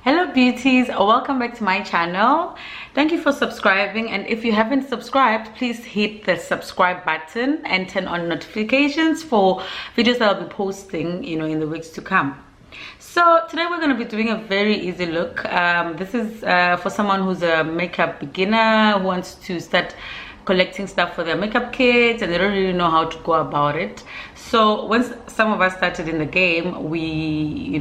Hello beauties, welcome back to my channel. Thank you for subscribing, and if you haven't subscribed, please hit the subscribe button and turn on notifications for videos that I'll be posting in the weeks to come. So today we're going to be doing a very easy look. This is for someone who's a makeup beginner who wants to start collecting stuff for their makeup kits and they don't really know how to go about it. So once some of us started in the game, we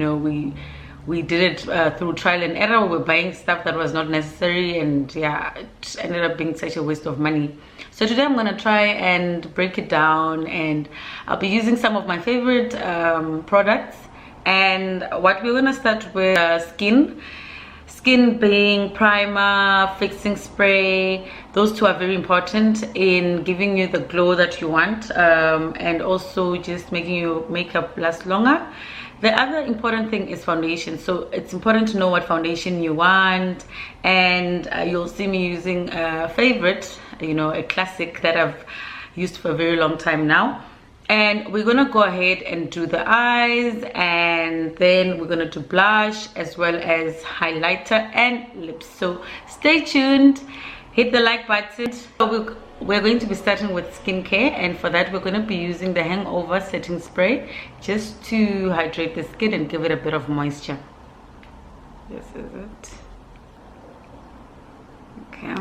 did it through trial and error. We were buying stuff that was not necessary, and yeah, it ended up being such a waste of money. So today I'm gonna try and break it down, and I'll be using some of my favorite products. And what we're gonna start with, skin being primer, fixing spray. Those two are very important in giving you the glow that you want, and also just making your makeup last longer. The other important thing is foundation. So it's important to know what foundation you want, and you'll see me using a favorite, a classic that I've used for a very long time now. And we're gonna go ahead and do the eyes, and then we're gonna do blush as well as highlighter and lips. So stay tuned, hit the like button. So we're going to be starting with skincare, and for that we're going to be using the Hangover setting spray just to hydrate the skin and give it a bit of moisture. This is it. Okay,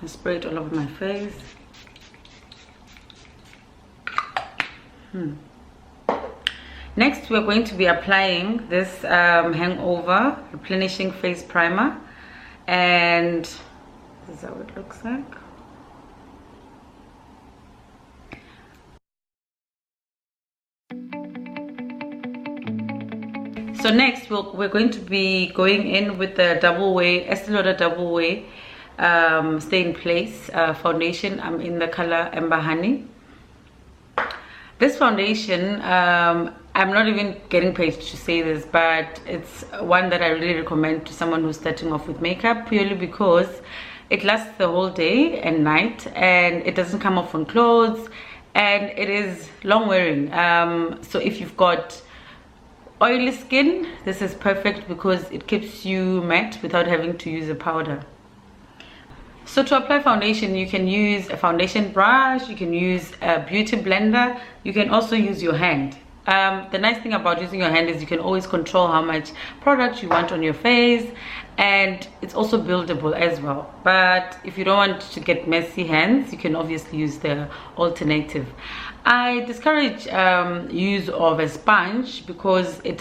I spray it all over my face. Next we're going to be applying this Hangover replenishing face primer, and this is how it looks like. So next we're going to be going in with the Double Wear, Estee Lauder Double Wear Stay in Place foundation. I'm in the color Amber Honey. This foundation, I'm not even getting paid to say this, but it's one that I really recommend to someone who's starting off with makeup, purely because it lasts the whole day and night, and it doesn't come off on clothes, and it is long wearing. So if you've got oily skin, this is perfect because it keeps you matte without having to use a powder. So to apply foundation, you can use a foundation brush, you can use a beauty blender, you can also use your hand. The nice thing about using your hand is you can always control how much product you want on your face, and it's also buildable as well. But if you don't want to get messy hands, you can obviously use the alternative. I discourage use of a sponge because it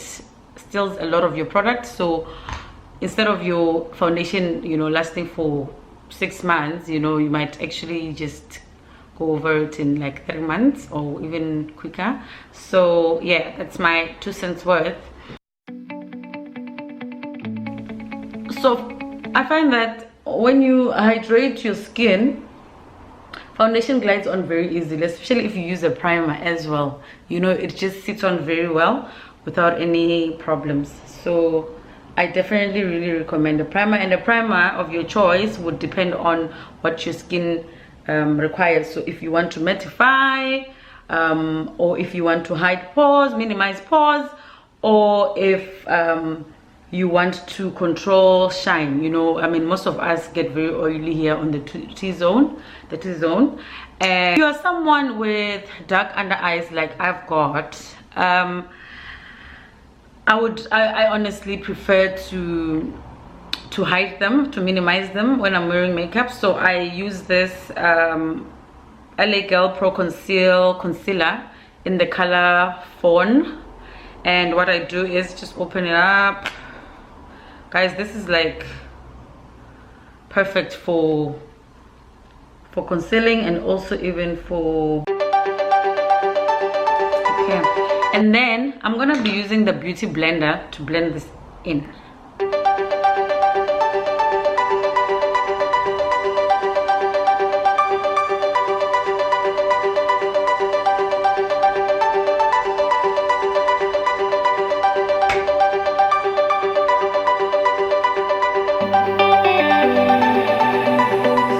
steals a lot of your product. So instead of your foundation lasting for 6 months, you might actually just go over it in like 3 months or even quicker. So yeah, that's my 2 cents worth. So I find that when you hydrate your skin, foundation glides on very easily, especially if you use a primer as well. It just sits on very well without any problems. So I definitely really recommend a primer, and a primer of your choice would depend on what your skin requires. So if you want to mattify, or if you want to hide pores, minimize pores, or if you want to control shine. I mean, most of us get very oily here on the T-zone, and if you are someone with dark under eyes like I've got, I honestly prefer to hide them, to minimize them when I'm wearing makeup. So I use this LA Girl Pro Concealer in the color Fawn, and what I do is just open it up. Guys, this is like perfect for concealing, and also even for and then I'm gonna be using the beauty blender to blend this in.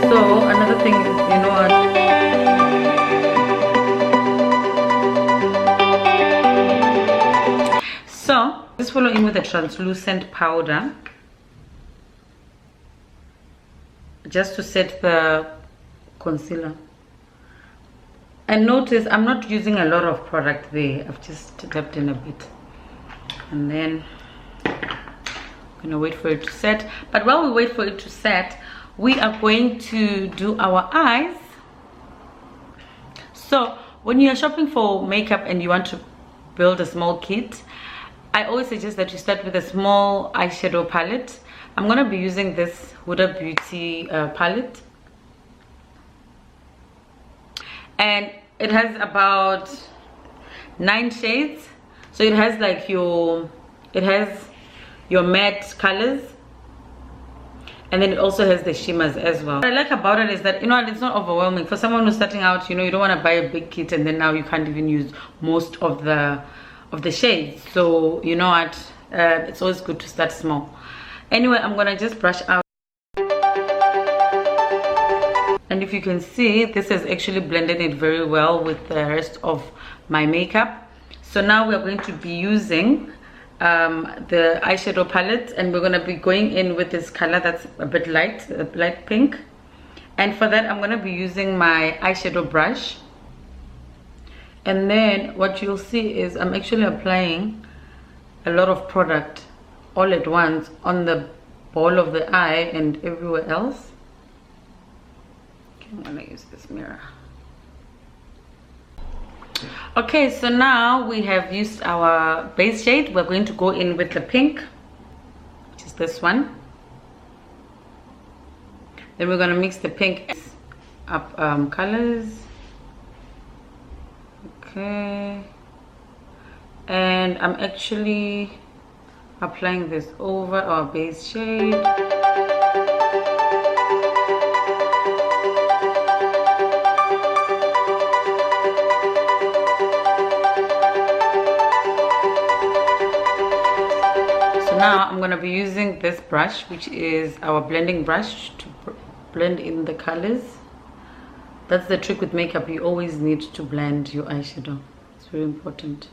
So another thing is, So just follow in with the translucent powder just to set the concealer. And notice I'm not using a lot of product there. I've just tapped in a bit. And then I'm gonna wait for it to set. But while we wait for it to set, we are going to do our eyes. So when you're shopping for makeup and you want to build a small kit, I always suggest that you start with a small eyeshadow palette. I'm gonna be using this Huda Beauty palette, and it has about 9 shades. So it has like your matte colors, and then it also has the shimmers as well. What I like about it is that, you know, it's not overwhelming for someone who's starting out. You know, you don't want to buy a big kit and then now you can't even use most of the shades. So you know what, it's always good to start small. Anyway, I'm gonna just brush out, and if you can see, this has actually blended it very well with the rest of my makeup. So now we're going to be using the eyeshadow palette, and we're going to be going in with this color that's a bit light, a light pink. And for that, I'm going to be using my eyeshadow brush. And then what you'll see is I'm actually applying a lot of product all at once on the ball of the eye and everywhere else. Okay, I'm going to use this mirror. Okay, so now we have used our base shade. We're going to go in with the pink, which is this one. Then we're going to mix the pink up colors. Okay, and I'm actually applying this over our base shade. Now I'm going to be using this brush, which is our blending brush, to blend in the colors. That's the trick with makeup. You always need to blend your eyeshadow. It's very important.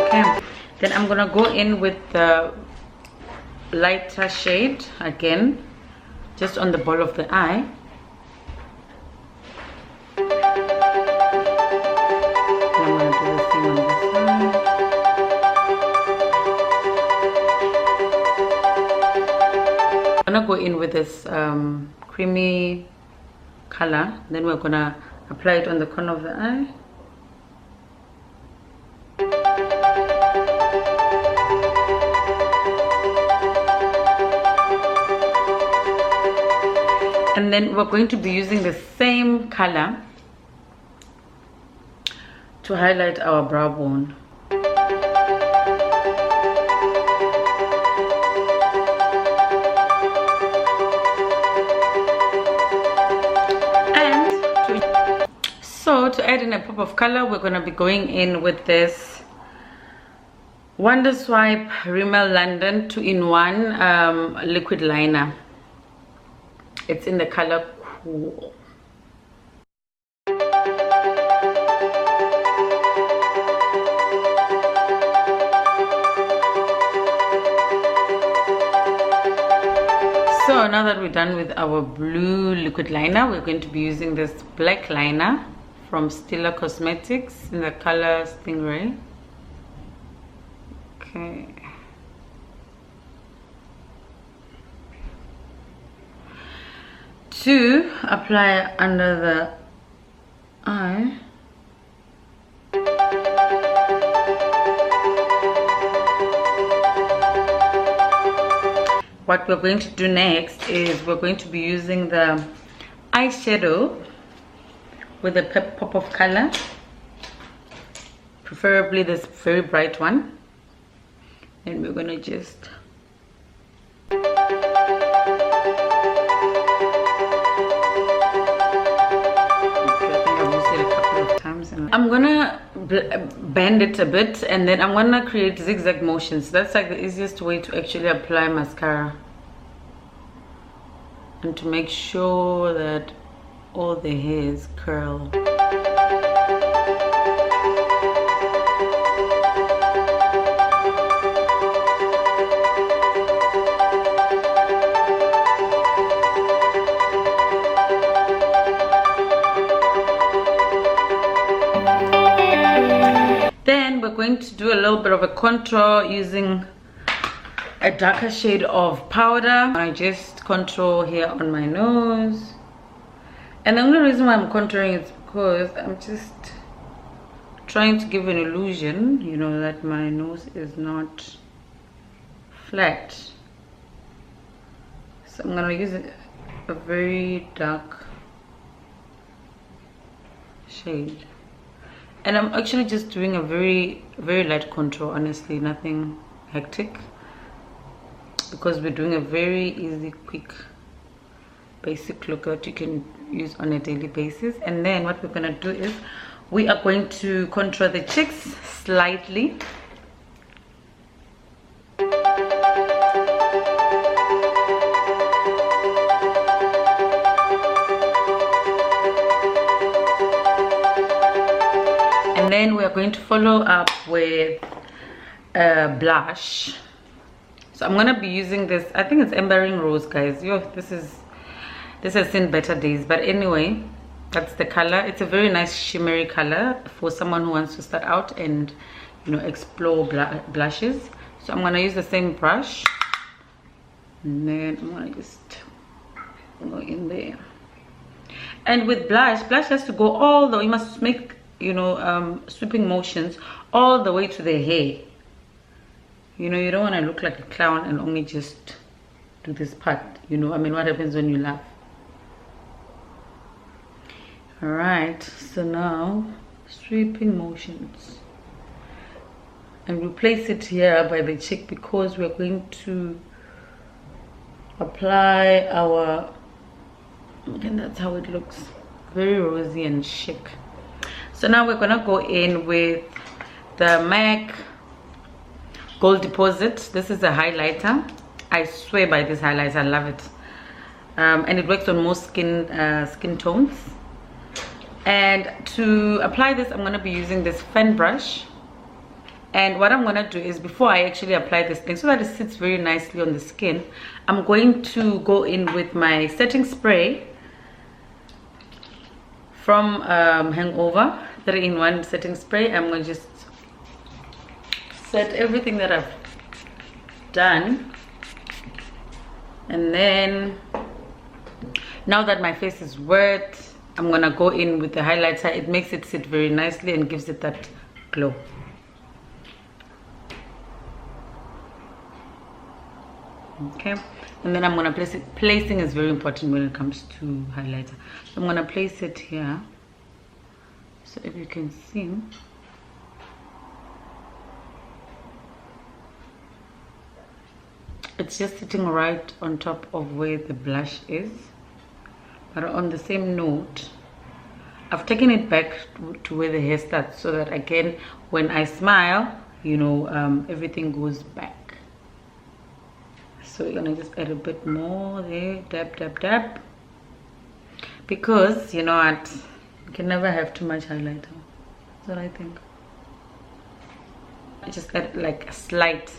Okay, then I'm going to go in with the lighter shade again, just on the ball of the eye. And I'm going to do the same on this side. I'm going to go in with this creamy color. Then we're going to apply it on the corner of the eye. And then we're going to be using the same color to highlight our brow bone. So to add in a pop of color, we're going to be going in with this Wonder Swipe Rimmel London 2-in-1 liquid liner. It's in the color Cool. So now that we're done with our blue liquid liner, we're going to be using this black liner from STILLA Cosmetics in the color Stingray. Okay. To apply under the eye. What we're going to do next is we're going to be using the eyeshadow with a pop of color, preferably this very bright one, and we're going to just I'm gonna bend it a bit, and then I'm gonna create zigzag motions. That's like the easiest way to actually apply mascara. and to make sure that all the hairs curl. Then we're going to do a little bit of a contour using a darker shade of powder. I just contour here on my nose. And the only reason why I'm contouring is because I'm just trying to give an illusion, you know, that my nose is not flat. So I'm gonna use a very dark shade. And I'm actually just doing a very light contour, honestly, nothing hectic, because we're doing a very easy, quick, basic look that you can use on a daily basis. And then what we're gonna do is we are going to contour the cheeks slightly. And then we are going to follow up with a blush. So I'm gonna be using this, I think it's Embering Rose, guys. Yo, this has seen better days, but anyway, that's the color. It's a very nice shimmery color for someone who wants to start out and, you know, explore blushes. So I'm gonna use the same brush, and then I'm gonna just go in there. And with blush has to go all the way. You must make, you know, sweeping motions all the way to the hair. You know, you don't want to look like a clown and only just do this part, you know. I mean, what happens when you laugh? All right, so now sweeping motions, and we'll place it here by the cheek because we're going to apply our, and that's how it looks, very rosy and chic. So now we're gonna go in with the MAC Gold Deposit. This is a highlighter. I swear by this highlighter, I love it. And it works on most skin tones. And to apply this, I'm going to be using this fan brush. And what I'm going to do is, before I actually apply this thing, so that it sits very nicely on the skin, I'm going to go in with my setting spray from Hangover 3-in-1 setting spray. I'm going to just set everything that I've done. And then, now that my face is wet, I'm gonna go in with the highlighter. It makes it sit very nicely and gives it that glow. Okay, and then I'm gonna place it. Placing is very important when it comes to highlighter. So I'm gonna place it here. So if you can see, it's just sitting right on top of where the blush is. But on the same note, I've taken it back to where the hair starts, so that again, when I smile, you know, everything goes back. So you're gonna just add a bit more there, dab, dab, dab. Because, you know what, you can never have too much highlighter. That's what I think. I just add like a slight.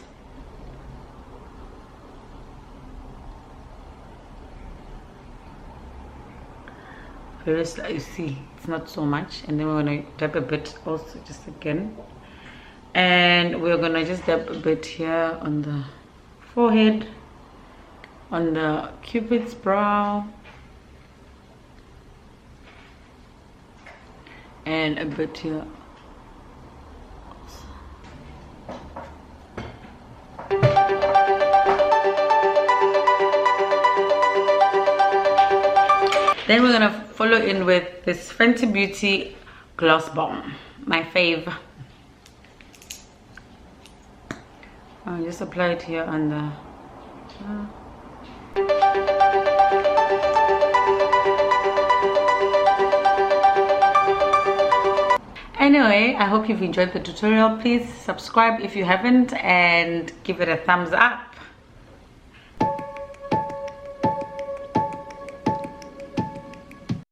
Very slight, you see, it's not so much. And then we're gonna dab a bit also, just again. And we're gonna just dab a bit here on the forehead, on the Cupid's brow, and a bit here. Then we're gonna follow in with this Fentybeauty Gloss Bomb, my fave. I'll just apply it here on the Anyway, I hope you've enjoyed the tutorial. Please subscribe if you haven't and give it a thumbs up.